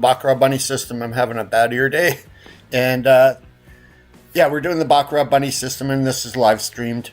Baccarat bunny system. I'm having a bad ear day. And yeah, we're doing the Baccarat bunny system, and this is live streamed.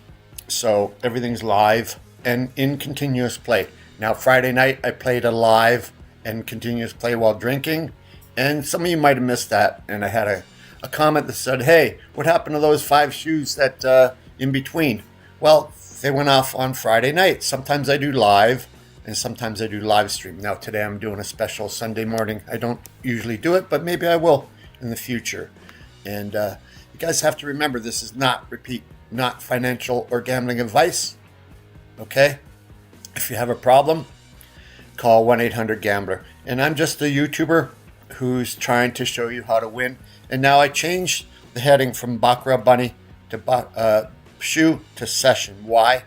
So everything's live and in continuous play. Now, Friday night, I played a live and continuous play while drinking. And some of you might have missed that. And I had a comment that said, hey, what happened to those 5 shoes that in between? Well, they went off on Friday night. Sometimes I do live and sometimes I do live stream. Now today I'm doing a special Sunday morning. I don't usually do it, but maybe I will in the future. And you guys have to remember, this is not financial or gambling advice. Okay? If you have a problem, call 1-800-GAMBLER. And I'm just a YouTuber who's trying to show you how to win. And now I changed the heading from Baccarat Bunny to shoe to session. Why?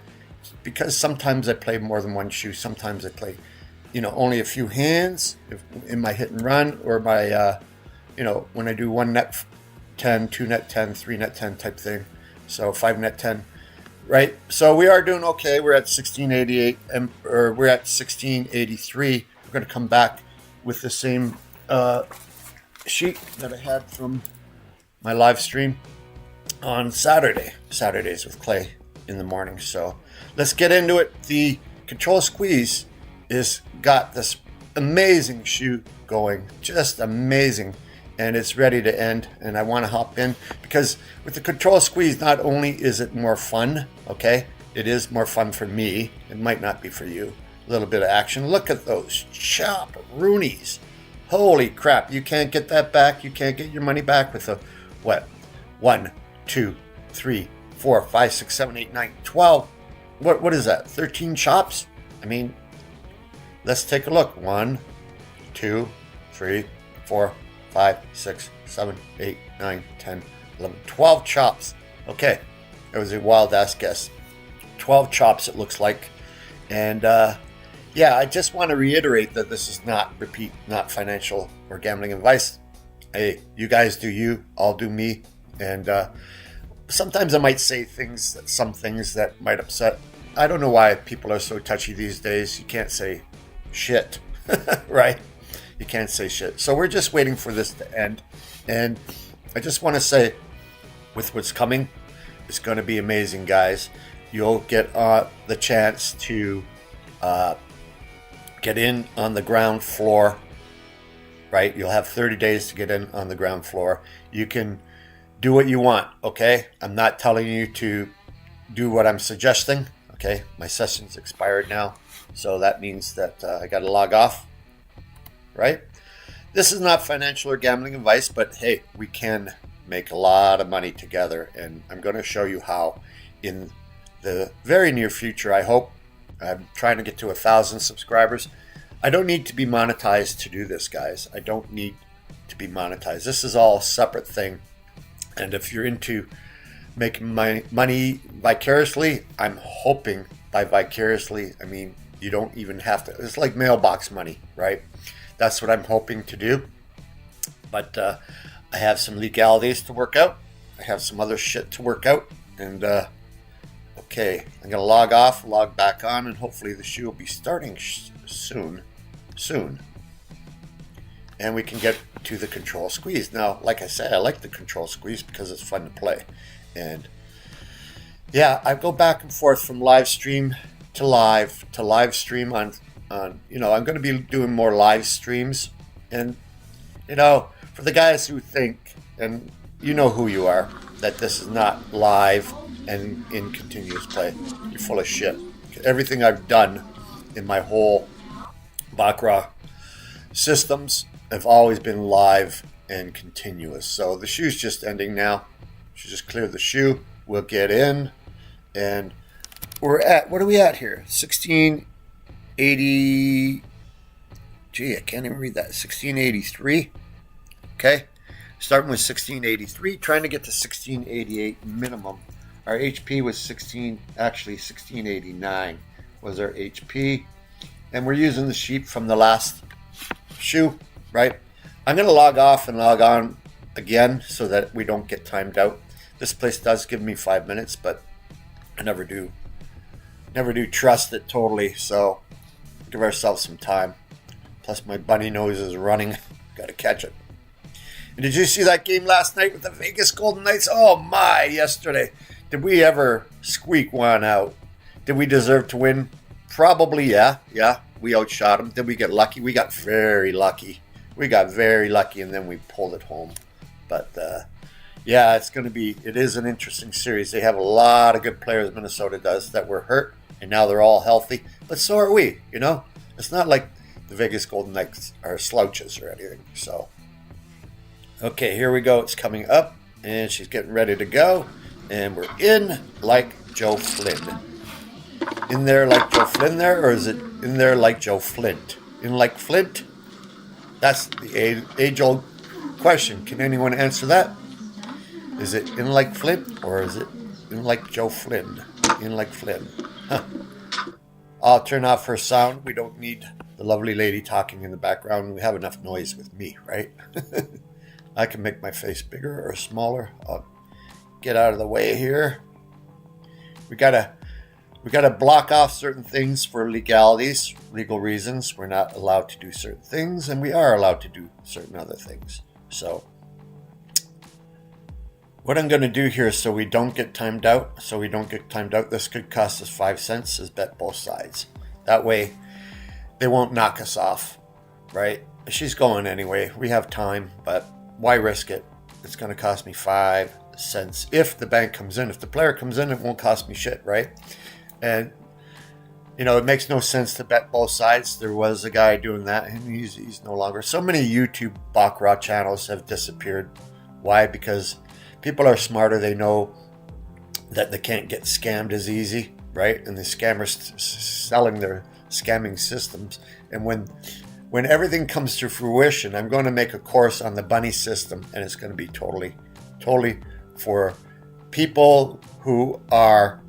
Because sometimes I play more than one shoe. Sometimes I play, only a few hands in my hit and run, or my, when I do 1 net 10, 2 net 10, 3 net 10 type thing. So 5 net 10, right? So we are doing okay. We're at 1688, or we're at 1683. We're going to come back with the same sheet that I had from my live stream on Saturdays with Clay in the morning. So let's get into it. The Control Squeeze is got this amazing shoe going, just amazing, and it's ready to end. And I want to hop in because with the Control Squeeze, not only is it more fun, okay, it is more fun for me. It might not be for you. A little bit of action. Look at those chop Roonies. Holy crap! You can't get that back. You can't get your money back with a what? 1, 2, 3, 4, 5, 6, 7, 8, 9, 12. What is that? 13 chops? I mean, let's take a look. 1, 2, 3, 4, 5, 6, 7, 8, 9, 10, 11, 12 chops. Okay, that was a wild ass guess. 12 chops it looks like. And yeah, I just want to reiterate that this is not financial or gambling advice. Hey, you guys do you, I'll do me. And sometimes I might say some things that might upset. I don't know why people are so touchy these days. You can't say shit, right? You can't say shit. So we're just waiting for this to end. And I just want to say, with what's coming, it's going to be amazing, guys. You'll get the chance to get in on the ground floor, right? You'll have 30 days to get in on the ground floor. You can do what you want, okay? I'm not telling you to do what I'm suggesting, okay? My session's expired now, so that means that I got to log off, right? This is not financial or gambling advice, but hey, we can make a lot of money together, and I'm going to show you how in the very near future, I hope. I'm trying to get to 1,000 subscribers. I don't need to be monetized to do this, guys. I don't need to be monetized. This is all a separate thing. And if you're into making money vicariously, I'm hoping by vicariously, I mean, you don't even have to. It's like mailbox money, right? That's what I'm hoping to do. But I have some legalities to work out. I have some other shit to work out. And okay, I'm going to log off, log back on, and hopefully the shoe will be starting soon. And we can get to the Control Squeeze. Now, like I said, I like the Control Squeeze because it's fun to play. And yeah, I go back and forth from live stream to live stream on I'm going to be doing more live streams. And, for the guys who think, and you know who you are, that this is not live and in continuous play, you're full of shit. Everything I've done in my whole Baccarat systems have always been live and continuous. So the shoe's just ending now. Should just clear the shoe. We'll get in, and we're at, what are we at here? 1680. Gee, I can't even read that. 1683. Okay, starting with 1683, trying to get to 1688 minimum. Our HP was 1689 was our HP, and we're using the sheet from the last shoe, right? I'm going to log off and log on again so that we don't get timed out. This place does give me 5 minutes, but I never do trust it totally, so give ourselves some time. Plus my bunny nose is running. Got to catch it. And did you see that game last night with the Vegas Golden Knights? Oh my, yesterday. Did we ever squeak one out? Did we deserve to win? Probably, yeah. Yeah, we outshot them. Did we get lucky? We got very lucky. And then we pulled it home. But, yeah, it is an interesting series. They have a lot of good players, Minnesota does, that were hurt, and now they're all healthy. But so are we, you know? It's not like the Vegas Golden Knights are slouches or anything, so. Okay, here we go. It's coming up, and she's getting ready to go. And we're in like Joe Flynn. In there like Joe Flynn there, or is it in there like Joe Flint? In like Flint? That's the age-old question. Can anyone answer that? Is it in like Flint, or is it in like Joe Flynn? In like Flynn. Huh. I'll turn off her sound. We don't need the lovely lady talking in the background. We have enough noise with me, right? I can make my face bigger or smaller. I'll get out of the way here. We gotta block off certain things for legalities, legal reasons. We're not allowed to do certain things, and we are allowed to do certain other things. So what I'm going to do here, so we don't get timed out, this could cost us 5 cents, is bet both sides. That way they won't knock us off, right? She's going anyway. We have time, but why risk it? It's going to cost me 5 cents. If the bank comes in, if the player comes in, it won't cost me shit, right? And, you know, it makes no sense to bet both sides. There was a guy doing that, and he's no longer. So many YouTube Baccarat channels have disappeared. Why? Because people are smarter. They know that they can't get scammed as easy, right? And the scammers selling their scamming systems. And when everything comes to fruition, I'm going to make a course on the bunny system, and it's going to be totally for people who are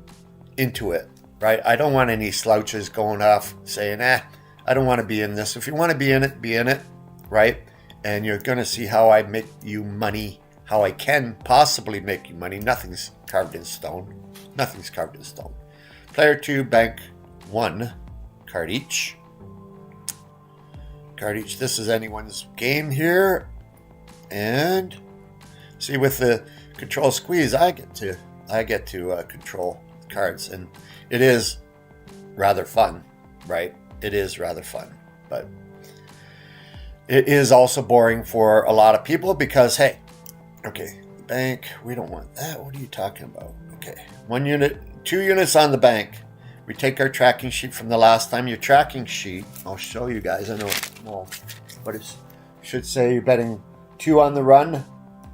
into it, right? I don't want any slouches going off saying, I don't want to be in this. If you want to be in it, right? And you're going to see how I make you money, how I can possibly make you money. Nothing's carved in stone. Player 2, bank 1, card each. This is anyone's game here. And see, with the control squeeze, I get to control cards, and it is rather fun, right? It is rather fun, but it is also boring for a lot of people because, hey, okay, the bank, we don't want that. What are you talking about? Okay, 1 unit, 2 units on the bank. We take our tracking sheet from the last time. Your tracking sheet, I'll show you guys. I know it's small, but it should say you're betting 2 on the run,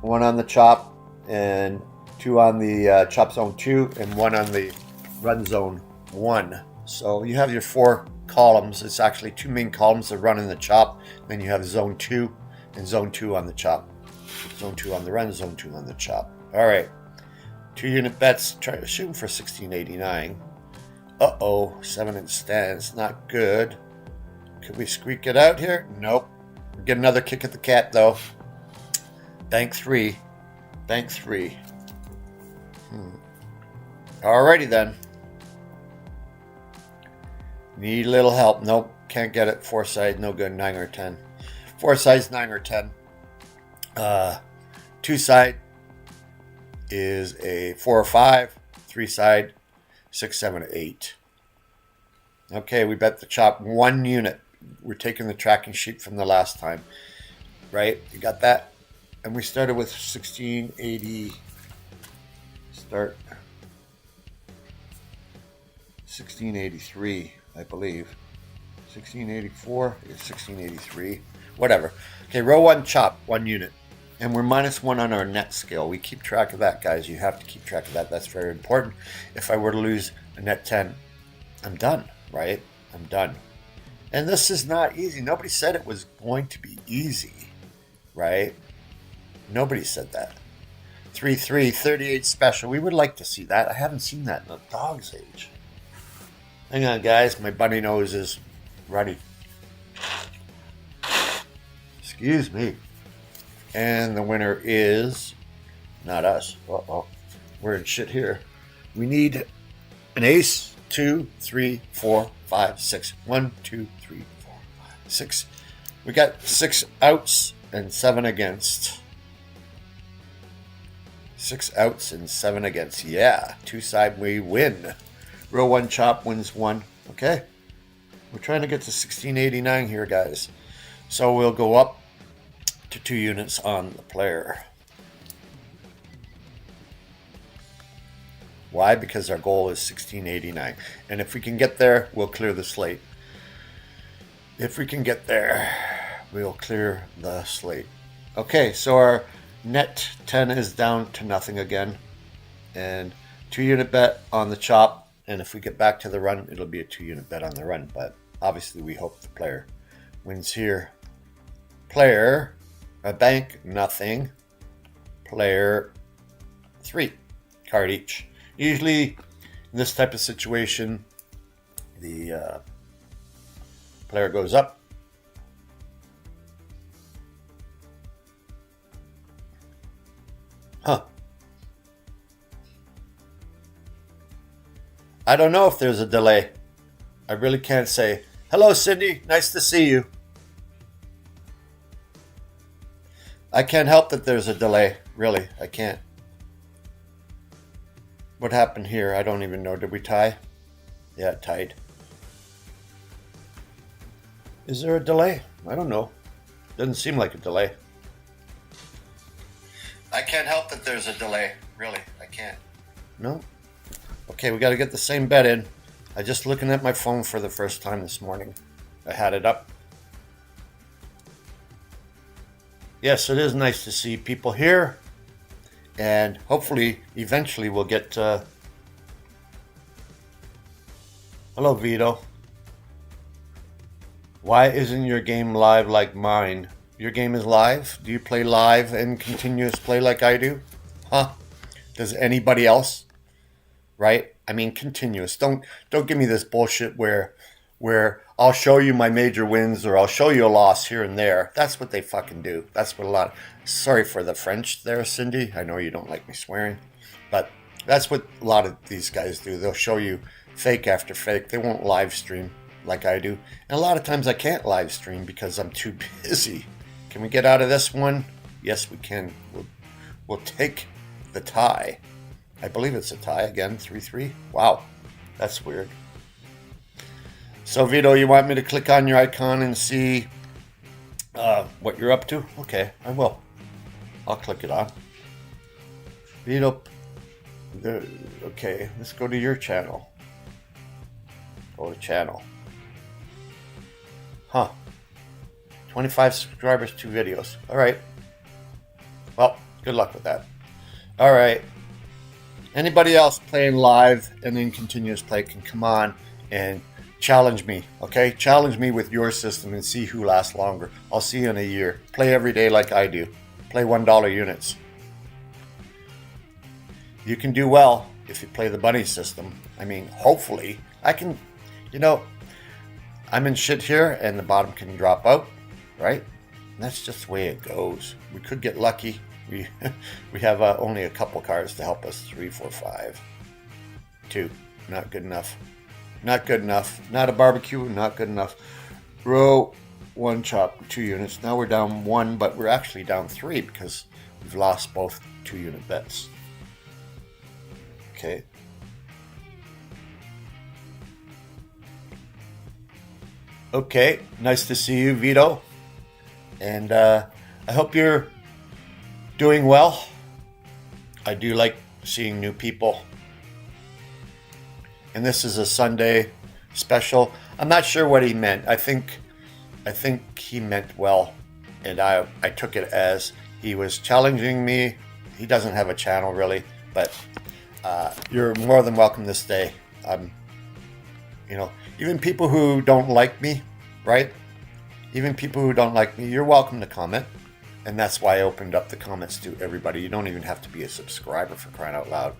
1 on the chop, and 2 on the chop zone 2, and 1 on the run zone 1. So you have your 4 columns. It's actually 2 main columns, the run and the chop. Then you have zone 2 and zone 2 on the chop. Zone 2 on the run, zone 2 on the chop. All right. 2 unit bets, shooting for 1689. Uh-oh, 7 in stance, not good. Could we squeak it out here? Nope. Get another kick at the cat, though. Bank 3. Alrighty then. Need a little help. Nope, can't get it. 4 side, no good. 9 or 10. 4 sides, 9 or 10. 2 side is a 4 or 5. 3 side, 6, 7, 8. Okay, we bet the chop 1 unit. We're taking the tracking sheet from the last time, right? You got that? And we started with 1680. Start 1683, I believe. 1684, 1683, whatever. Okay, row 1 chop, 1 unit. And we're -1 on our net skill. We keep track of that, guys. You have to keep track of that. That's very important. If I were to lose a net 10, I'm done, right? I'm done. And this is not easy. Nobody said it was going to be easy, right? Nobody said that. 3-3, 38 special. We would like to see that. I haven't seen that in a dog's age. Hang on, guys. My bunny nose is running. Excuse me. And the winner is not us. Uh-oh. We're in shit here. We need an ace. 2, 3, 4, 5, 6. 1, 2, 3, 4, 5, 6. We got 6 outs and 7 against. 6 outs and 7 against. Yeah, 2-side we win. Row 1 chop wins 1. Okay. We're trying to get to 1689 here, guys. So we'll go up to 2 units on the player. Why? Because our goal is 1689. And if we can get there, we'll clear the slate. If we can get there, we'll clear the slate. Okay, so our net 10 is down to nothing again. And 2-unit bet on the chop. And if we get back to the run, it'll be a 2-unit bet on the run. But obviously we hope the player wins here. Player, a bank, nothing. Player, 3. Card each. Usually in this type of situation, the player goes up. Huh. I don't know if there's a delay. I really can't say. Hello, Cindy. Nice to see you. I can't help that there's a delay. Really, I can't. What happened here? I don't even know. Did we tie? Yeah, it tied. Is there a delay? I don't know. Doesn't seem like a delay. I can't help that there's a delay. Really, I can't. No? Okay, we got to get the same bet in. I just looking at my phone for the first time this morning. I had it up. Yes, it is nice to see people here. And hopefully, eventually we'll get... Hello, Vito. Why isn't your game live like mine? Your game is live? Do you play live and continuous play like I do? Huh? Does anybody else? Right? I mean, continuous. Don't give me this bullshit where I'll show you my major wins or I'll show you a loss here and there. That's what they fucking do. That's what a lot... Sorry for the French there, Cindy. I know you don't like me swearing. But that's what a lot of these guys do. They'll show you fake after fake. They won't live stream like I do. And a lot of times I can't live stream because I'm too busy. Can we get out of this one? Yes, we can. We'll take the tie. I believe it's a tie again, 3-3. Wow, that's weird. So Vito, you want me to click on your icon and see what you're up to? Okay, I will. I'll click it on. Vito, okay, let's go to your channel. Go to channel. Huh. 25 subscribers, 2 videos. All right. Well, good luck with that. All right. Anybody else playing live and in continuous play can come on and challenge me, okay? Challenge me with your system and see who lasts longer. I'll see you in a year. Play every day like I do. Play $1 units. You can do well if you play the bunny system. I mean, hopefully, I can, I'm in shit here and the bottom can drop out, right? And that's just the way it goes. We could get lucky. We have only a couple cards to help us. 3, 4, 5. 2. Not good enough. Not good enough. Not a barbecue. Not good enough. Row 1 chop, 2 units. Now we're down 1, but we're actually down 3 because we've lost both 2-unit bets. Okay. Okay. Nice to see you, Vito. And I hope you're doing well. I do like seeing new people. And this is a Sunday special. I'm not sure what he meant. I think he meant well. And I took it as he was challenging me. He doesn't have a channel really, but you're more than welcome to stay. Even people who don't like me, right? Even people who don't like me, you're welcome to comment. And that's why I opened up the comments to everybody. You don't even have to be a subscriber, for crying out loud.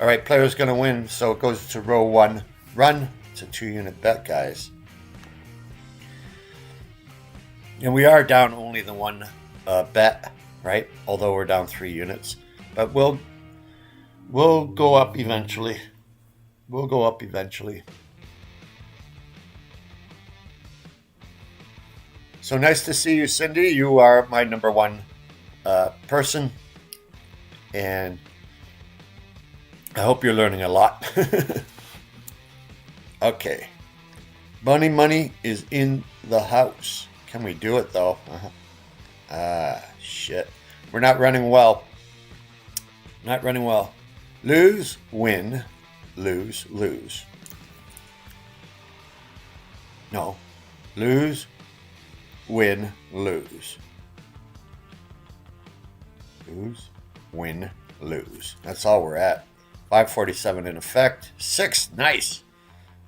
All right, player's going to win. So it goes to row 1. Run. It's a 2-unit bet, guys. And we are down only the 1 bet, right? Although we're down 3 units. But we'll go up eventually. We'll go up eventually. So nice to see you, Cindy. You are my number one person, and I hope you're learning a lot. Okay. Bunny Money is in the house. Can we do it, though? Shit. We're not running well. Not running well. Lose, win, lose, lose. No. Lose, win, lose. Lose, win, lose. That's all we're at. 547 in effect. 6, nice.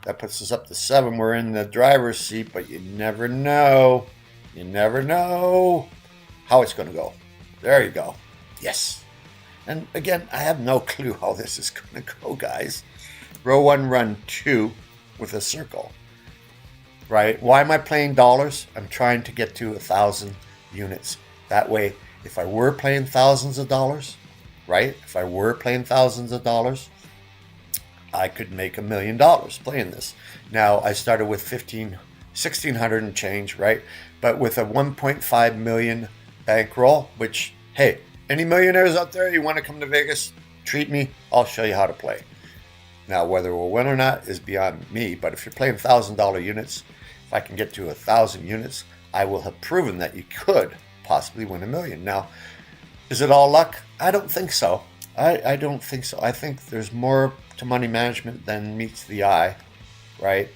That puts us up to 7. We're in the driver's seat, but you never know. You never know how it's going to go. There you go. Yes. And again, I have no clue how this is going to go, guys. Row 1, run 2 with a circle. Right? Why am I playing dollars? I'm trying to get to 1,000 units. That way, if I were playing thousands of dollars, right? If I were playing thousands of dollars, I could make $1 million playing this. Now, I started with 1,600 and change, right? But with a 1.5 million bankroll, which, hey, any millionaires out there, you want to come to Vegas, treat me, I'll show you how to play. Now, whether we'll win or not is beyond me, but if you're playing $1,000 units, if I can get to 1,000 units, I will have proven that you could possibly win $1 million. Now, is it all luck? I don't think so. I don't think so. I think there's more to money management than meets the eye, right?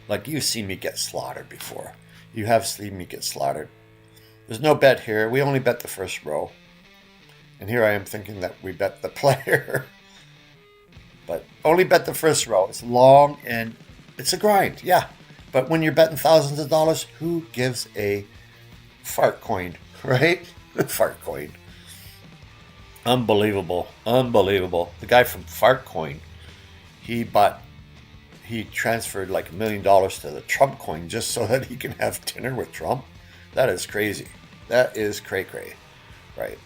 Like, you've seen me get slaughtered before. You have seen me get slaughtered. There's no bet here. We only bet the first row. And here I am thinking that we bet the player. But only bet the first row. It's long and it's a grind, yeah. But when you're betting thousands of dollars, who gives a fart coin, right? Fart coin. Unbelievable. Unbelievable. The guy from Fart Coin, he transferred like $1 million to the Trump coin just so that he can have dinner with Trump. That is crazy. That is cray-cray, right?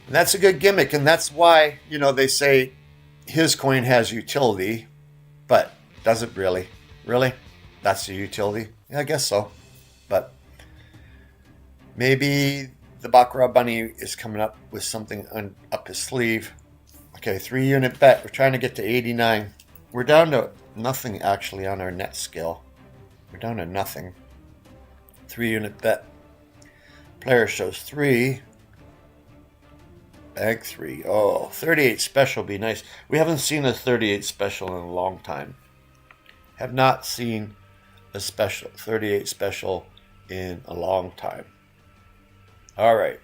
And that's a good gimmick, and that's why, they say his coin has utility, but does it really? Really? That's the utility? Yeah, I guess so. But maybe the Baccarat Bunny is coming up with something up his sleeve. Okay, 3-unit bet. We're trying to get to 89. We're down to nothing, actually, on our net scale. We're down to nothing. 3-unit bet. Player shows 3. Bag 3. Oh, 38 special would be nice. We haven't seen a 38 special in a long time. Have not seen a 38 special in a long time. All right.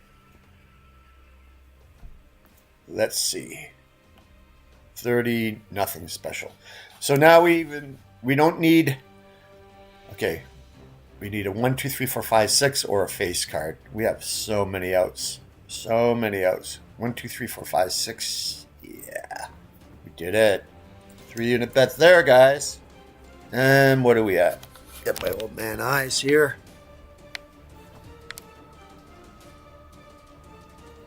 Let's see. 30, nothing special. So now we don't need, okay, we need a 1, 2, 3, 4, 5, 6 or a face card. We have so many outs. So many outs. 1, 2, 3, 4, 5, 6. Yeah, we did it. 3-unit bet there, guys. And what are we at? Get my old man eyes here.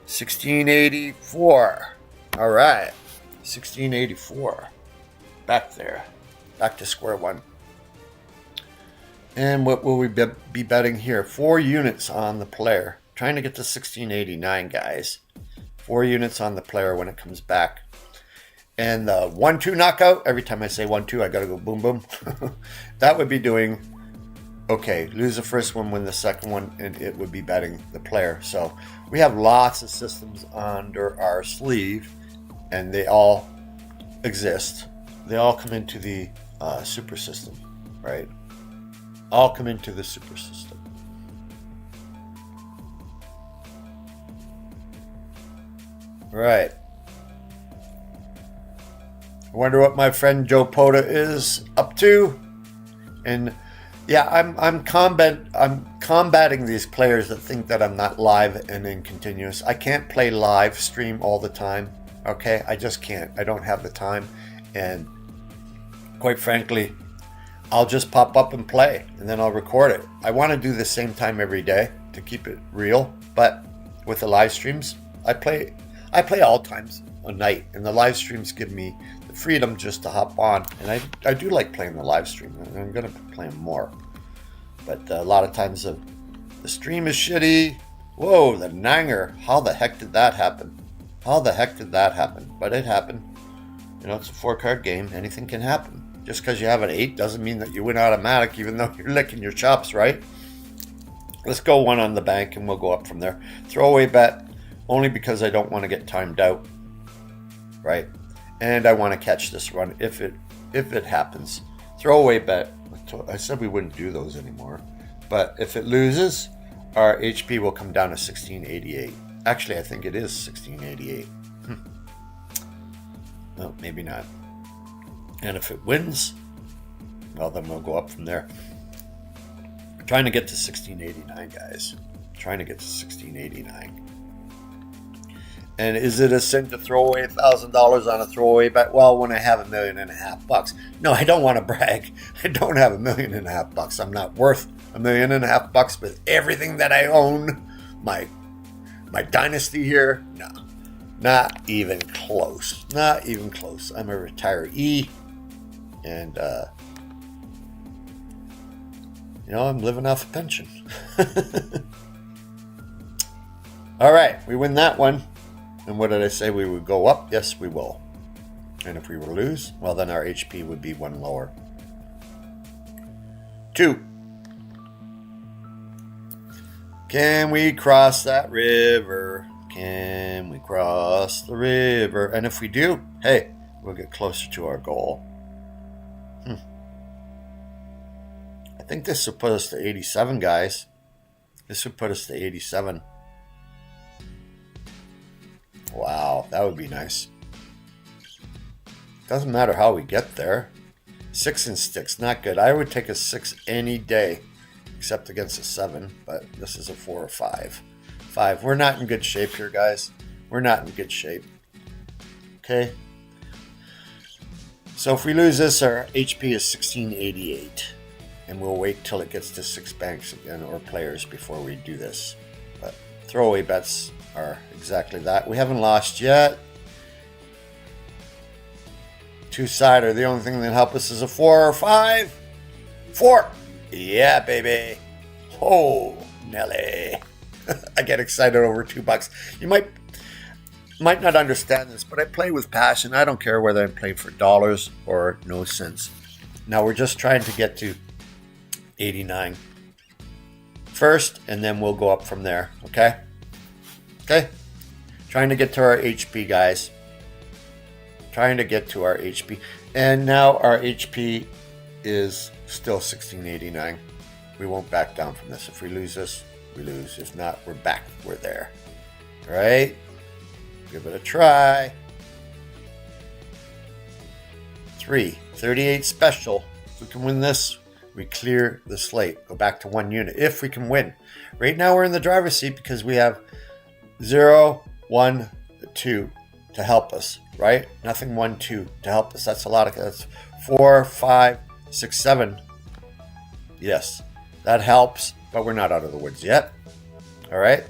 1684. All right. 1684. Back there. Back to square one. And what will we be betting here? 4 units on the player. Trying to get to 1689, guys. 4 units on the player when it comes back. And the 1-2 knockout, every time I say 1-2, I got to go boom, boom. That would be doing, okay, lose the first one, win the second one, and it would be betting the player. So we have lots of systems under our sleeve, and they all exist. They all come into the super system, right? All come into the super system. Right. I wonder what my friend Joe Pota is up to. And yeah, I'm combating these players that think that I'm not live and in continuous. I can't play live stream all the time. Okay, I just can't. I don't have the time. And quite frankly, I'll just pop up and play, and then I'll record it. I want to do the same time every day to keep it real, but with the live streams, I play all times a night, and the live streams give me the freedom just to hop on. And I do like playing the live stream, and I'm going to play them more. But a lot of times the stream is shitty. Whoa, the Nanger. How the heck did that happen? How the heck did that happen? But it happened. You know, it's a 4-card game. Anything can happen. Just because you have an 8 doesn't mean that you win automatic, even though you're licking your chops, right? Let's go 1 on the bank, and we'll go up from there. Throwaway bet, only because I don't want to get timed out, right? And I want to catch this run if it happens. Throwaway bet. I said we wouldn't do those anymore. But if it loses, our HP will come down to 1688. Actually, I think it is 1688. No, maybe not. And if it wins, well, then we'll go up from there. We're trying to get to 1689, guys. Trying to get to 1689. And is it a sin to throw away $1,000 on a throwaway bet? Well, when I have $1.5 million. No, I don't want to brag. I don't have $1.5 million. I'm not worth $1.5 million with everything that I own. My dynasty here? No. Not even close. Not even close. I'm a retiree. And, I'm living off a pension. All right. We win that one. And what did I say? We would go up? Yes, we will. And if we were to lose, well, then our HP would be 1 lower. 2. Can we cross that river? Can we cross the river? And if we do, hey, we'll get closer to our goal. I think this will put us to 87, guys. This would put us to 87. Wow, that would be nice. Doesn't matter how we get there. 6 and sticks, not good. I would take a 6 any day, except against a 7, but this is a 4 or 5. 5. We're not in good shape here, guys. We're not in good shape. Okay. So if we lose this, our HP is 1688. And we'll wait till it gets to 6 banks again, or players, before we do this. But throwaway bets are exactly that. We haven't lost yet. 2-sider. The only thing that help us is a 4 or 5. 4. Yeah, baby. Oh, Nelly. I get excited over $2. You might not understand this, but I play with passion. I don't care whether I'm playing for dollars or no cents. Now we're just trying to get to 89 first, and then we'll go up from there. Okay. Trying to get to our HP, guys. Trying to get to our HP. And now our HP is still 1689. We won't back down from this. If we lose this, we lose. If not, we're back. We're there. All right? Give it a try. 3. 38 special. If we can win this, we clear the slate. Go back to 1 unit. If we can win. Right now we're in the driver's seat because we have 0, 1, 2 to help us, right? Nothing 1, 2 to help us. That's a lot of, that's 4, 5, 6, 7. Yes, that helps, but we're not out of the woods yet. All right.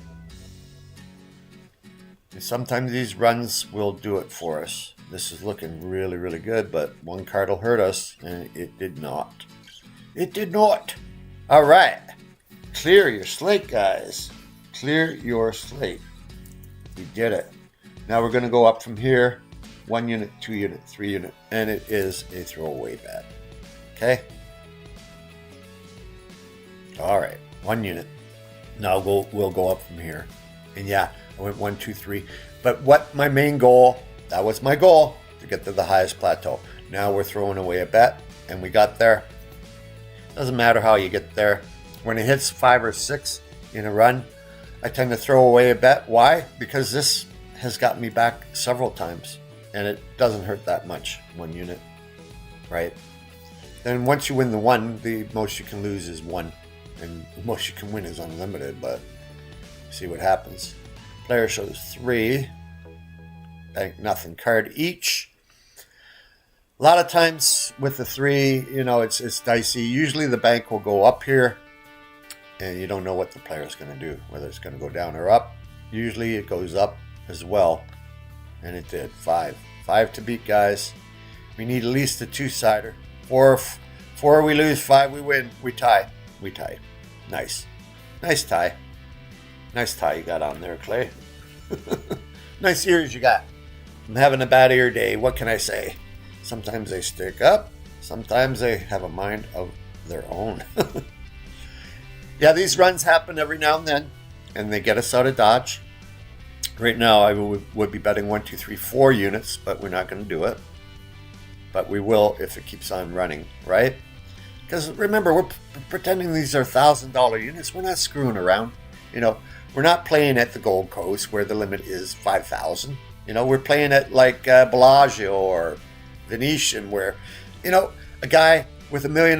And sometimes these runs will do it for us. This is looking really, really good, but 1 card will hurt us, and it did not. It did not. All right. Clear your slate, guys. Clear your slate. We did it. Now we're going to go up from here. 1 unit, 2 unit, 3 unit. And it is a throwaway bet. Okay? All right. 1 unit. Now we'll go up from here. And yeah, I went 1, 2, 3. But what my main goal, that was my goal, to get to the highest plateau. Now we're throwing away a bet. And we got there. Doesn't matter how you get there. When it hits 5 or 6 in a run, I tend to throw away a bet. Why? Because this has gotten me back several times, and it doesn't hurt that much. 1 unit, right? Then once you win the 1, the most you can lose is 1, and the most you can win is unlimited. But see what happens. Player shows 3. Bank nothing. Card each. A lot of times with the 3, it's dicey. Usually the bank will go up here, and you don't know what the player is going to do, whether it's going to go down or up. Usually it goes up as well, and it did. 5 to beat, guys. We need at least a 2-sider. 4 we lose, 5 we win, we tie. We tie. Nice. Nice tie. Nice tie you got on there, Clay. Nice ears you got. I'm having a bad ear day. What can I say? Sometimes they stick up. Sometimes they have a mind of their own. Yeah, these runs happen every now and then, and they get us out of Dodge. Right now, I would be betting 1, 2, 3, 4 units, but we're not going to do it. But we will if it keeps on running, right? Because remember, we're pretending these are $1,000 units. We're not screwing around. You know, we're not playing at the Gold Coast where the limit is 5,000. You know, we're playing at like Bellagio or Venetian, where, you know, a guy with $1.5 million,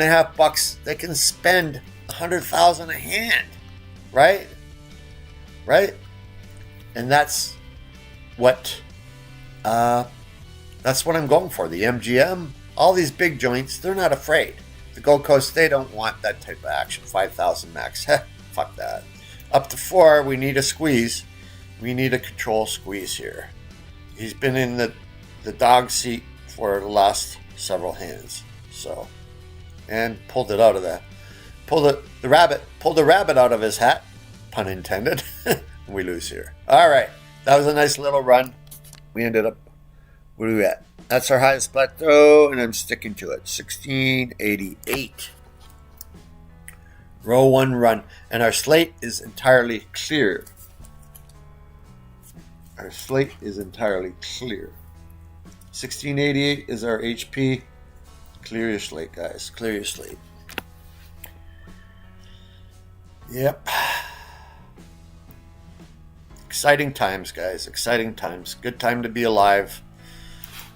they can spend 100,000 a hand, right? Right? And that's what I'm going for. The MGM, all these big joints, they're not afraid. The Gold Coast, they don't want that type of action. 5,000 max. Fuck that. Up to 4, we need a squeeze. We need a control squeeze here. He's been in the dog seat for the last several hands. So, and pulled it out of that. Pulled the rabbit out of his hat. Pun intended. We lose here. All right. That was a nice little run. We ended up, what are we at? That's our highest plateau, and I'm sticking to it. 1688. Row 1 run. And our slate is entirely clear. Our slate is entirely clear. 1688 is our HP. Clear your slate, guys. Clear your slate. Yep. Exciting times, guys. Exciting times. Good time to be alive.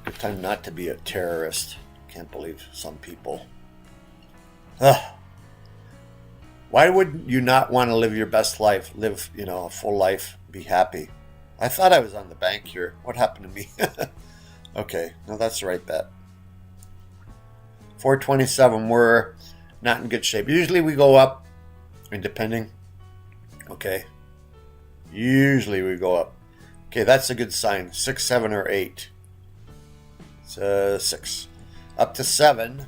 Good time not to be a terrorist. Can't believe some people. Why would you not want to live your best life? Live, you know, a full life. Be happy. I thought I was on the bank here. What happened to me? Okay, no, that's the right bet. 427, we're not in good shape. Usually we go up, and depending. Okay. Usually we go up. Okay, that's a good sign. 6, 7, or 8. It's 6. Up to 7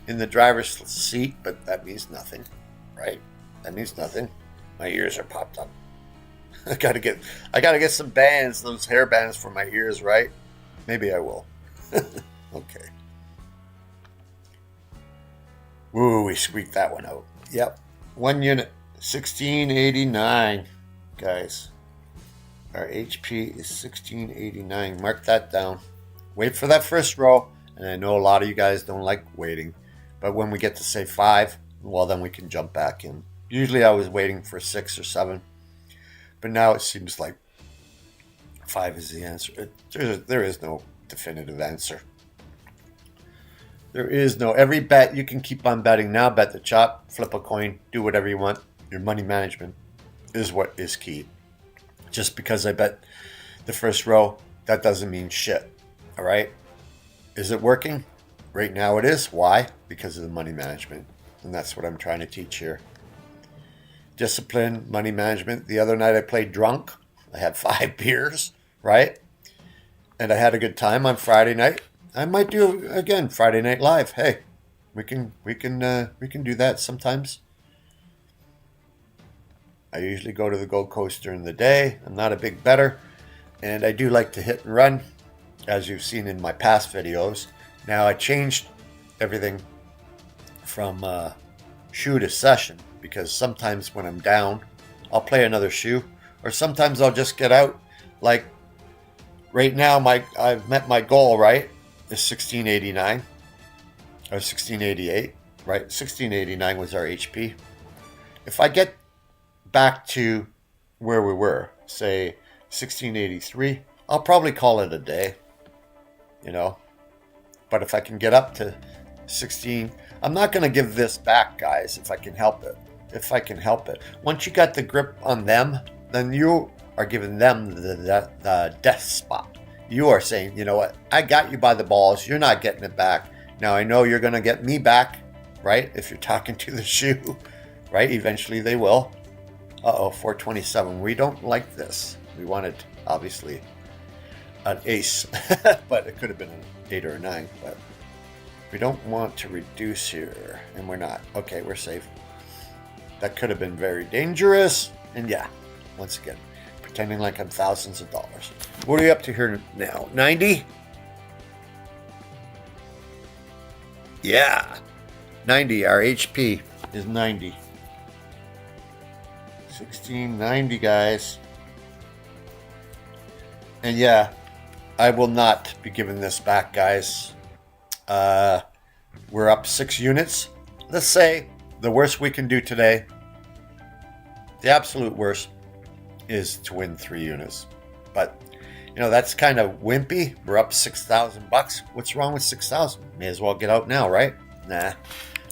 in the driver's seat, but that means nothing, right? That means nothing. My ears are popped up. I gotta get some bands, those hair bands for my ears, right? Maybe I will. Okay. Woo, we squeaked that one out. Yep. 1 unit, 1689, guys. Our HP is 1689. Mark that down. Wait for that first row. And I know a lot of you guys don't like waiting. But when we get to say 5, well, then we can jump back in. Usually I was waiting for 6 or 7. But now it seems like 5 is the answer. There is no definitive answer. There is no. Every bet, you can keep on betting now. Bet the chop, flip a coin, do whatever you want. Your money management is what is key. Just because I bet the first row, that doesn't mean shit. All right? Is it working? Right now it is. Why? Because of the money management. And that's what I'm trying to teach here. Discipline, money management. The other night I played drunk. I had 5 beers, right? And I had a good time on Friday night. I might do again Friday Night Live. Hey, we can do that sometimes. I usually go to the Gold Coast during the day. I'm not a big bettor, and I do like to hit and run, as you've seen in my past videos. Now I changed everything from shoe to session, because sometimes when I'm down, I'll play another shoe, or sometimes I'll just get out. Like right now, I've met my goal, right? Is 1689 or 1688, right? 1689 was our HP. If I get back to where we were, say 1683, I'll probably call it a day, you know. But if I can get up to 16, I'm not going to give this back, guys, if I can help it. If I can help it. Once you got the grip on them, then you are giving them the death spot. You are saying, you know what, I got you by the balls. You're not getting it back. Now, I know you're going to get me back, right? If you're talking to the shoe, right? Eventually they will. 427. We don't like this. We wanted, obviously, an ace, but it could have been an 8 or a 9. But we don't want to reduce here, and we're not. Okay, we're safe. that could have been very dangerous. And yeah, once again, pretending like I'm thousands of dollars. What are you up to here now? 90? Yeah, 90. Our HP is 90. 1690, guys. And yeah, I will not be giving this back, guys. We're up 6 units. Let's say the worst we can do today, the absolute worst, is to win 3 units. But, you know, that's kind of wimpy. We're up $6,000. What's wrong with 6,000? May as well get out now, right? Nah.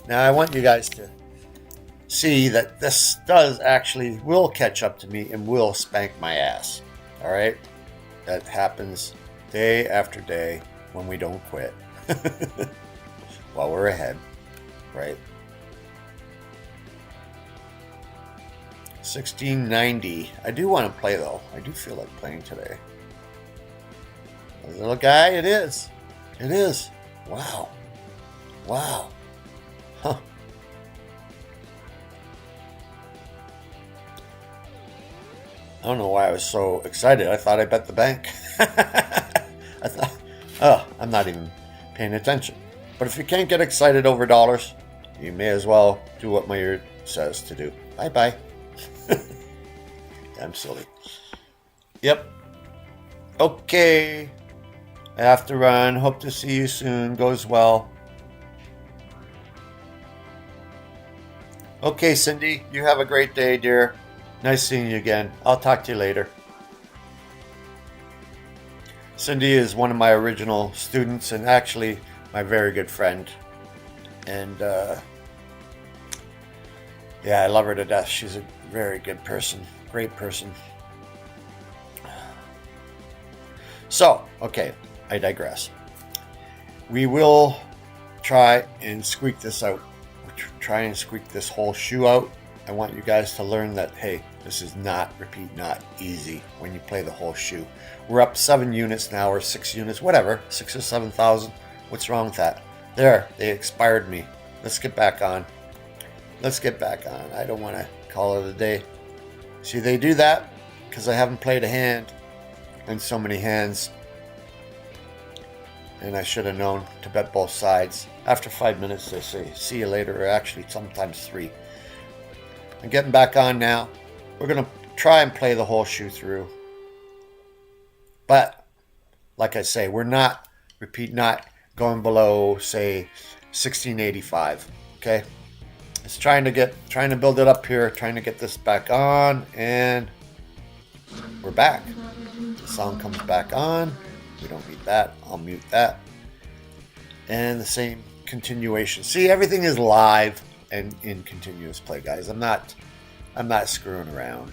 Now, I want you guys to see that this will catch up to me and will spank my ass. All right? That happens day after day when we don't quit. While we're ahead, right? 1690. I do want to play, though. I do feel like playing today. A little guy, it is. It is. Wow. Wow. Huh. I don't know why I was so excited. I thought I bet the bank. I thought, oh, I'm not even paying attention. But if you can't get excited over dollars, you may as well do what my ear says to do. Bye-bye. I'm silly. Yep. Okay. I have to run. Hope to see you soon. Goes well. Okay, Cindy. You have a great day, dear. Nice seeing you again. I'll talk to you later. Cindy is one of my original students and actually my very good friend. And yeah, I love her to death. She's a very good person. Great person. So, okay, I digress. We will try and squeak this out. Try and squeak this whole shoe out. I want you guys to learn that, hey, this is not easy when you play the whole shoe. We're up 7 units now, or 6 units, whatever, 6 or 7,000. What's wrong with that? There, they expired me. Let's get back on. Let's get back on. I don't want to call it a day. See, they do that because I haven't played a hand in so many hands. And I should have known to bet both sides. After 5 minutes, they say, see you later, or actually sometimes 3. I'm getting back on now. We're going to try and play the whole shoe through. But, like I say, we're not going below, say, 1685. Okay? It's trying to build it up here, trying to get this back on, and we're back. The sound comes back on. We don't need that. I'll mute that. And the same continuation. See, everything is live and in continuous play, guys. I'm not screwing around.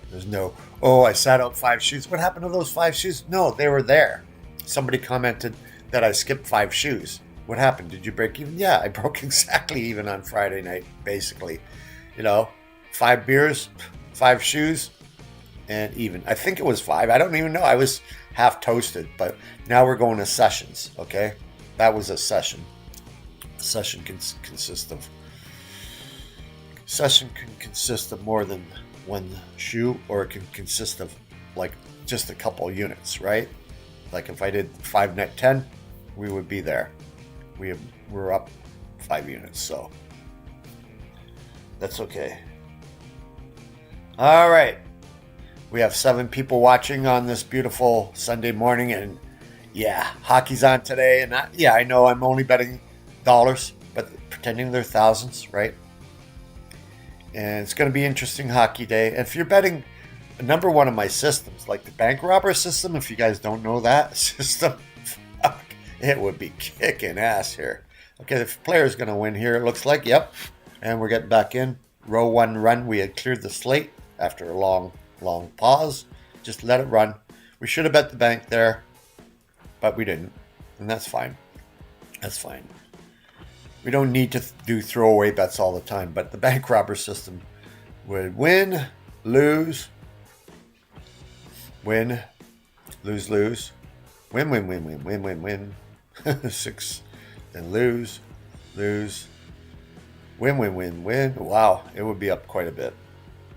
There's no, oh, I sat out 5 shoes. What happened to those 5 shoes? No, they were there. Somebody commented that I skipped 5 shoes. What happened? Did you break even? Yeah, I broke exactly even on Friday night, basically. You know, 5 beers, 5 shoes, and even. I think it was 5. I don't even know. I was half toasted, but now we're going to sessions, okay? That was a session. A session can consist of more than one shoe, or it can consist of like just a couple units, right? Like if I did 5 net 10, we would be there. We're up 5 units, so that's okay. All right. We have 7 people watching on this beautiful Sunday morning, and yeah, hockey's on today. And I know I'm only betting dollars, but pretending they're thousands, right? And it's going to be interesting hockey day. And if you're betting number one of my systems, like the bank robber system, if you guys don't know that system, fuck, it would be kicking ass here. Okay, the player's going to win here, it looks like. Yep. And we're getting back in. Row 1 run. We had cleared the slate after a long pause. Just let it run. We should have bet the bank there, but we didn't. And that's fine. That's fine. We don't need to do throwaway bets all the time, but the bank robber system would win, lose, win, lose, lose, win, win, win, win, win, win, win, 6, then lose, lose, Win. Wow, it would be up quite a bit.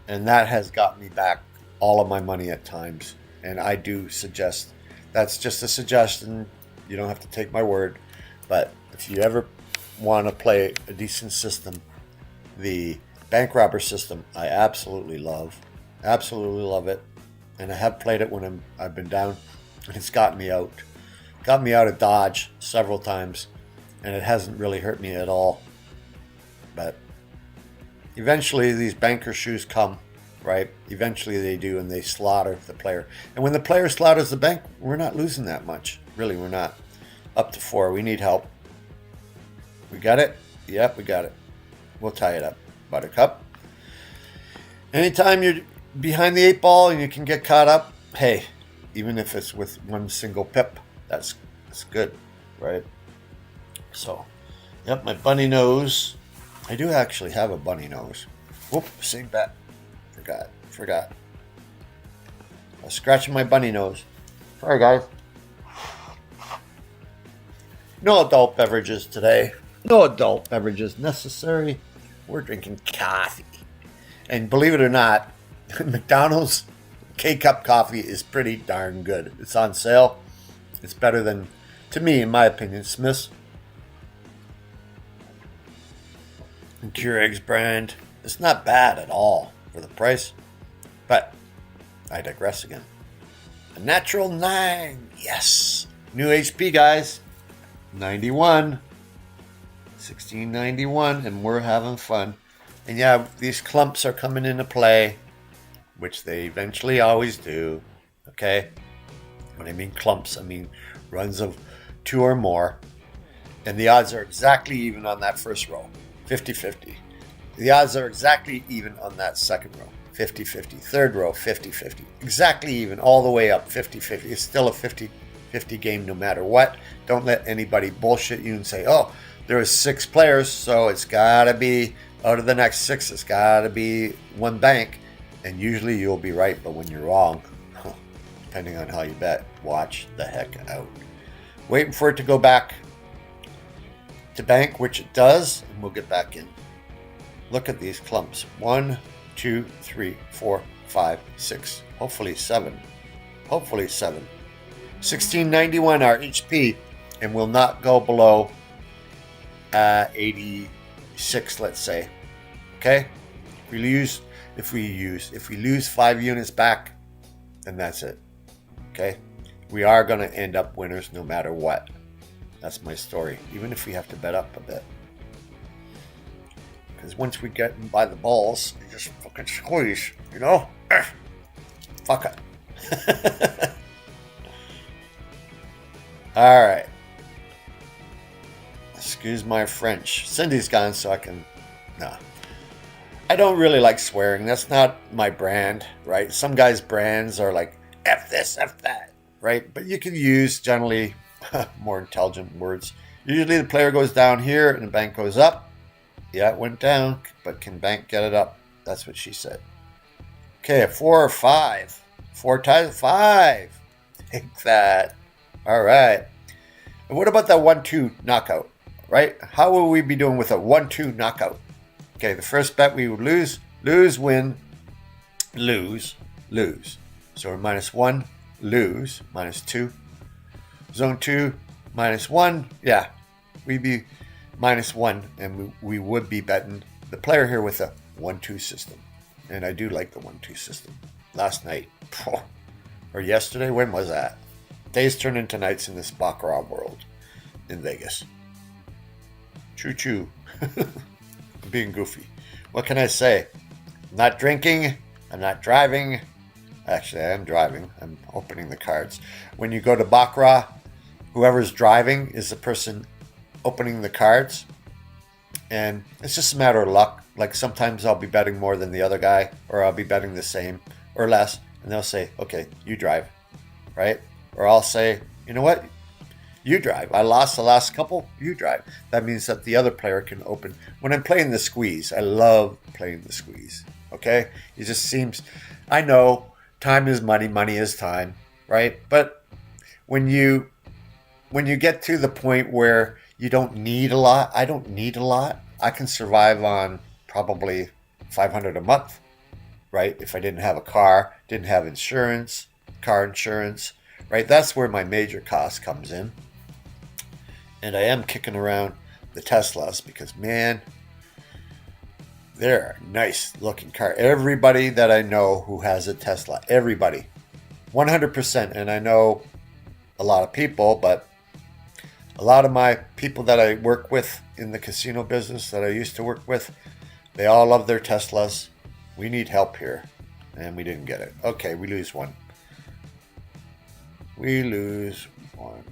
And that has got me back all of my money at times. And I do suggest, that's just a suggestion. You don't have to take my word. But if you ever want to play a decent system, the bank robber system, I absolutely love. Absolutely love it. And I have played it when I've been down. And it's gotten me out. Got me out of Dodge several times. And it hasn't really hurt me at all. But eventually these banker shoes come, right? Eventually they do, and they slaughter the player. And when the player slaughters the bank, we're not losing that much. Really, we're not. Up to 4. We need help. We got it? Yep, we got it. We'll tie it up. Buttercup. Anytime you're behind the 8 ball and you can get caught up, hey, even if it's with one single pip, that's good, right? So, yep, my bunny nose. I do actually have a bunny nose. Whoop, same bet. Forgot. I was scratching my bunny nose. Sorry, guys. No adult beverages today. No adult beverages necessary. We're drinking coffee. And believe it or not, McDonald's K-Cup coffee is pretty darn good. It's on sale. It's better than, to me, in my opinion, Smith's. And Keurig's brand. It's not bad at all for the price. But I digress again. A natural 9. Yes. New HP, guys. 91. 1691. And we're having fun. And yeah, these clumps are coming into play, which they eventually always do. Okay? When I mean clumps, I mean runs of 2 or more. And the odds are exactly even on that first row. 50-50. The odds are exactly even on that second row. 50-50. Third row, 50-50. Exactly even all the way up, 50-50. It's still a 50-50 game no matter what. Don't let anybody bullshit you and say, oh, there was 6 players, so it's got to be, out of the next 6, it's got to be one bank. And usually you'll be right, but when you're wrong, depending on how you bet, watch the heck out. Waiting for it to go back to bank, which it does, and we'll get back in. Look at these clumps. 1, 2, 3, 4, 5, 6. Hopefully 7. 1691 our HP, and will not go below 86, let's say. Okay? If we lose 5 units back, then that's it. Okay? We are going to end up winners no matter what. That's my story. Even if we have to bet up a bit. Because once we get them by the balls, you just fucking squeeze, you know? Fuck it. Alright. Excuse my French. Cindy's gone, so I can... Nah. I don't really like swearing. That's not my brand, right? Some guys' brands are like, F this, F that, right? But you can use generally more intelligent words. Usually the player goes down here and the bank goes up. Yeah, it went down, but can bank get it up? That's what she said. Okay, a 4 or 5. 4 times 5. Take that. All right. And what about that 1-2 knockout, right? How will we be doing with a 1-2 knockout? Okay, the first bet we would lose, win, lose. So we're -1, lose, -2. Zone 2, -1. Yeah, we'd be -1, and we would be betting the player here with a 1-2 system. And I do like the 1-2 system. Last night, or yesterday, when was that? Days turn into nights in this Baccarat world in Vegas. Choo-choo. I'm being goofy. What can I say? I'm not drinking. I'm not driving. Actually, I am driving. I'm opening the cards. When you go to Baccarat, whoever's driving is the person opening the cards. And it's just a matter of luck. Like sometimes I'll be betting more than the other guy, or I'll be betting the same or less. And they'll say, okay, you drive, right? Or I'll say, you know what? You drive. I lost the last couple. You drive. That means that the other player can open. When I'm playing the squeeze, I love playing the squeeze. Okay? It just seems, I know time is money, money is time, right? But when you get to the point where you don't need a lot, I don't need a lot. I can survive on probably $500 a month, right? If I didn't have a car, didn't have insurance, car insurance, right? That's where my major cost comes in. And I am kicking around the Teslas because, man, they're a nice looking car. Everybody that I know who has a Tesla, everybody, 100%. And I know a lot of people, but a lot of my people that I work with in the casino business that I used to work with, they all love their Teslas. We need help here. And we didn't get it. Okay, we lose one. We lose one.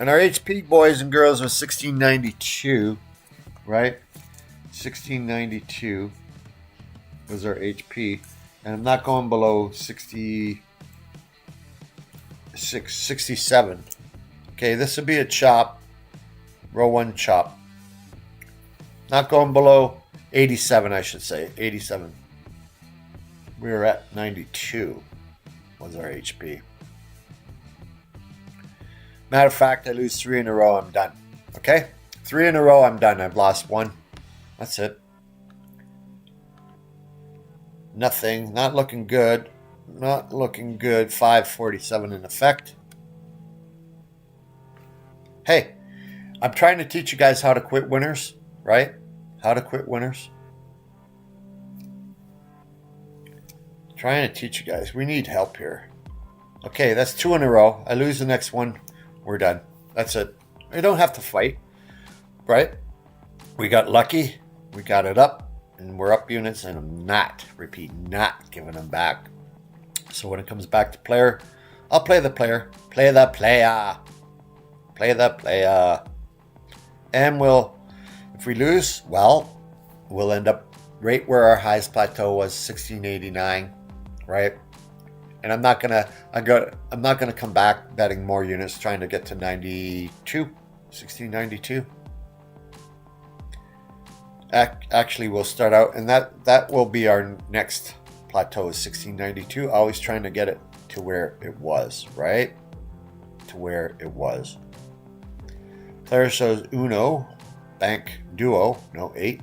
And our HP, boys and girls, was 1692, right? 1692 was our HP. And I'm not going below 67. Okay, this would be a chop. Row 1 chop. Not going below 87, I should say. 87. We were at 92 was our HP. Matter of fact, I lose 3 in a row, I'm done. Okay? 3 in a row, I'm done. I've lost 1. That's it. Nothing. Not looking good. Not looking good. 547 in effect. Hey, I'm trying to teach you guys how to quit winners, right? How to quit winners. Trying to teach you guys. We need help here. Okay, that's 2 in a row. I lose the next one. We're done. That's it. I don't have to fight, right? We got lucky. We got it up, and we're up units, and I'm not, repeat, not giving them back. So when it comes back to player, I'll play the player. Play the player. Play the player. And if we lose, well, we'll end up right where our highest plateau was, 1689, right? And I'm not gonna come back betting more units, trying to get to 1692. Actually, we'll start out, and that will be our next plateau, is 1692. Always trying to get it to where it was, right? To where it was. Player shows Uno, bank duo, no 8.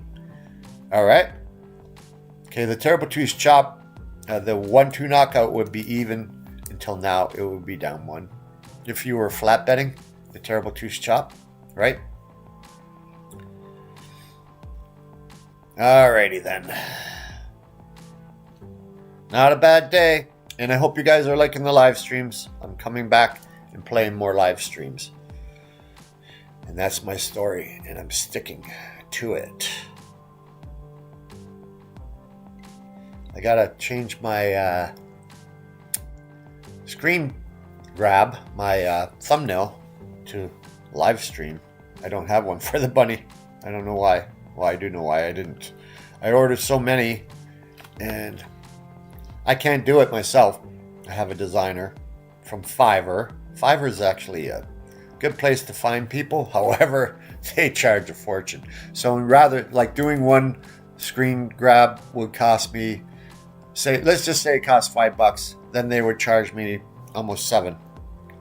All right. Okay, the terrible twos chop. The 1-2 knockout would be even. Until now, it would be down 1. If you were flat betting, the terrible twos chop, right? Alrighty then. Not a bad day. And I hope you guys are liking the live streams. I'm coming back and playing more live streams. And that's my story, and I'm sticking to it. I gotta change my screen grab, my thumbnail to live stream. I don't have one for the bunny. I don't know why. Well, I do know why I didn't. I ordered so many, and I can't do it myself. I have a designer from Fiverr. Fiverr is actually a good place to find people. However, they charge a fortune. So rather, like, doing one screen grab would cost me, let's just say it costs $5. Then they would charge me almost 7.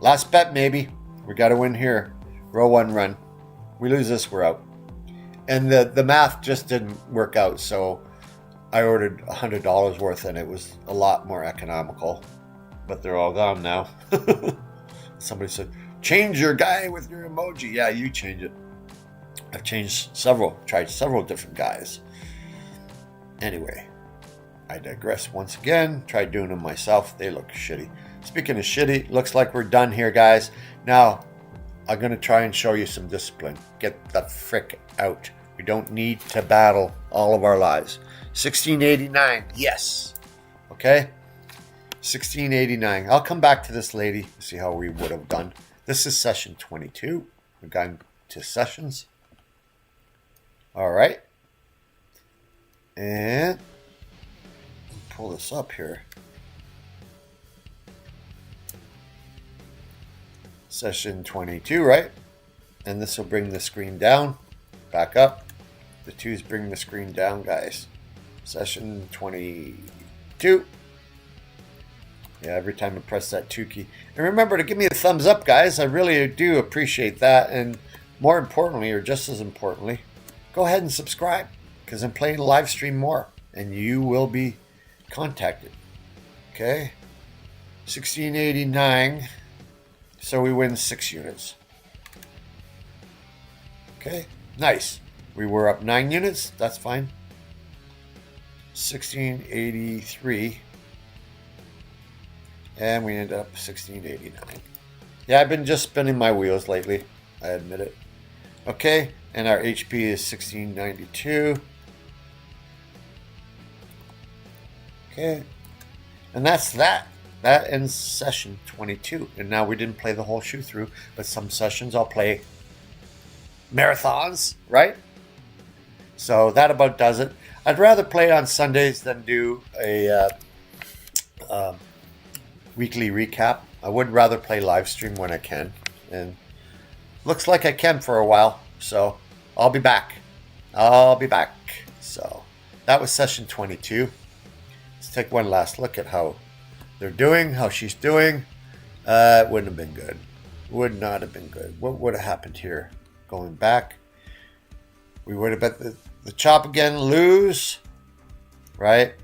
Last bet, maybe. We got to win here. Row 1 run. We lose this, we're out. And the math just didn't work out. So I ordered $100 worth, and it was a lot more economical. But they're all gone now. Somebody said, change your guy with your emoji. Yeah, you change it. I've tried several different guys. Anyway, I digress once again. Tried doing them myself. They look shitty. Speaking of shitty, looks like we're done here, guys. Now, I'm going to try and show you some discipline. Get the frick out. We don't need to battle all of our lives. 1689, yes. Okay? 1689. I'll come back to this lady, see how we would have done. This is session 22. We've gone to sessions. All right. And pull this up here. Session 22, right? And this will bring the screen down. Back up. The 2s bring the screen down, guys. Session 22. Yeah, every time I press that 2 key. And remember to give me a thumbs up, guys. I really do appreciate that. And more importantly, or just as importantly, go go ahead and subscribe, because I'm playing live stream more, and you will be contacted. Okay, 1689. So we win 6 units. Okay, nice. We were up 9 units. That's fine. 1683. And we ended up 1689. Yeah, I've been just spinning my wheels lately. I admit it. Okay, and our HP is 1692. Okay, and that's that. That ends session 22. And now we didn't play the whole shoe through, but some sessions I'll play marathons, right? So that about does it. I'd rather play on Sundays than do a weekly recap. I would rather play live stream when I can. And looks like I can for a while. So I'll be back. So that was session 22. Let's take one last look at how they're doing, how she's doing. It wouldn't have been good. Would not have been good. What would have happened here? Going back, we would have bet the chop again, lose, right?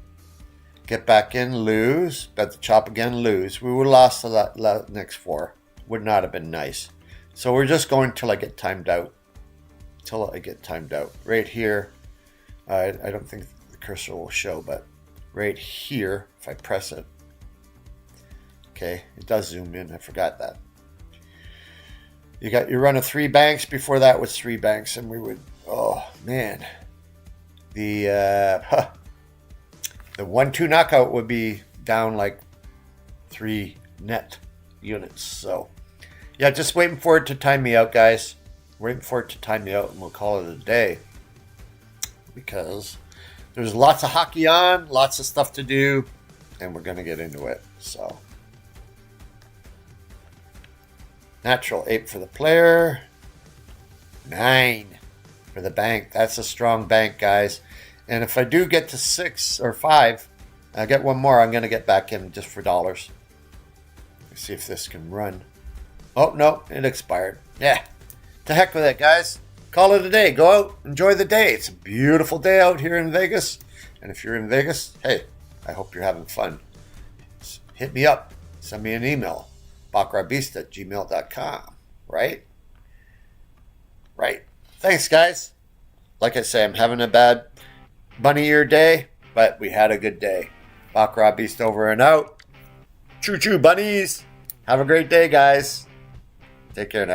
Get back in, lose. Bet the chop again, lose. We would have lost the next 4. Would not have been nice. So we're just going till I get timed out. Till I get timed out. Right here, I don't think the cursor will show, but right here, if I press it, okay, it does zoom in. I forgot that. You run a 3 banks. Before that was 3 banks, and we would. Oh man, the 1-2 knockout would be down like 3 net units. So yeah, just waiting for it to time me out, guys. Waiting for it to time me out, and we'll call it a day, because there's lots of hockey on, lots of stuff to do, and we're gonna get into it. So. Natural 8 for the player. 9 for the bank. That's a strong bank, guys. And if I do get to 6 or 5, I get one more, I'm going to get back in just for dollars. Let's see if this can run. Oh, no, it expired. Yeah. To heck with it, guys. Call it a day. Go out. Enjoy the day. It's a beautiful day out here in Vegas. And if you're in Vegas, hey, I hope you're having fun. Just hit me up. Send me an email. baccaratbeast@gmail.com, right? Right. Thanks, guys. Like I say, I'm having a bad bunny ear day, but we had a good day. Baccarat Beast over and out. Choo-choo, bunnies. Have a great day, guys. Take care now.